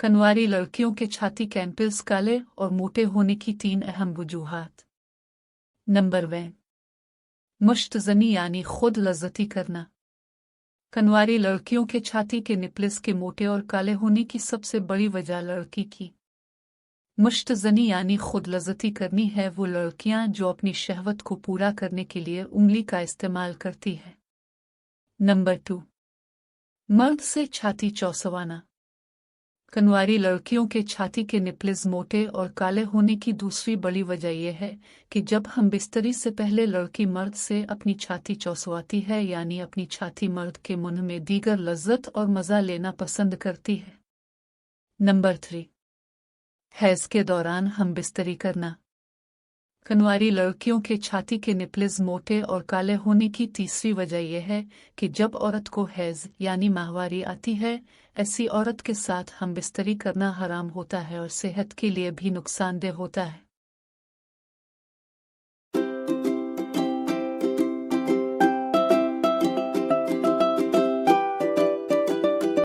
कनवारी लड़कियों के छाती कैंपल्स काले और मोटे होने की 3 अहम वजूहात। नंबर 1, मुश्तज़नी यानी खुद लज़्ज़ती करना। कनवारी लड़कियों के छाती के निपल्स के मोटे और काले होने की सबसे बड़ी वजह लड़की की मुश्तज़नी यानी खुद लज़्ज़ती करनी है। वो लड़कियां जो अपनी शहवत को पूरा करने के लिए उंगली का इस्तेमाल करती है। नंबर 2, मर्द से छाती चौंसवाना। कनवारी लड़कियों के छाती के निपल्स मोटे और काले होने की दूसरी बड़ी वजह यह है कि जब हम बिस्तरी से पहले लड़की मर्द से अपनी छाती चौंसवाती है, यानी अपनी छाती मर्द के मुंह में दीगर लज्जत और मज़ा लेना पसंद करती है। नंबर 3, हैज़ के दौरान हम बिस्तरी करना। कनवारी लड़कियों के छाती के निपल्स मोटे और काले होने की तीसरी वजह यह है कि जब औरत को हैज़ यानी माहवारी आती है, ऐसी औरत के साथ हम बिस्तरी करना हराम होता है और सेहत के लिए भी नुकसानदेह होता है।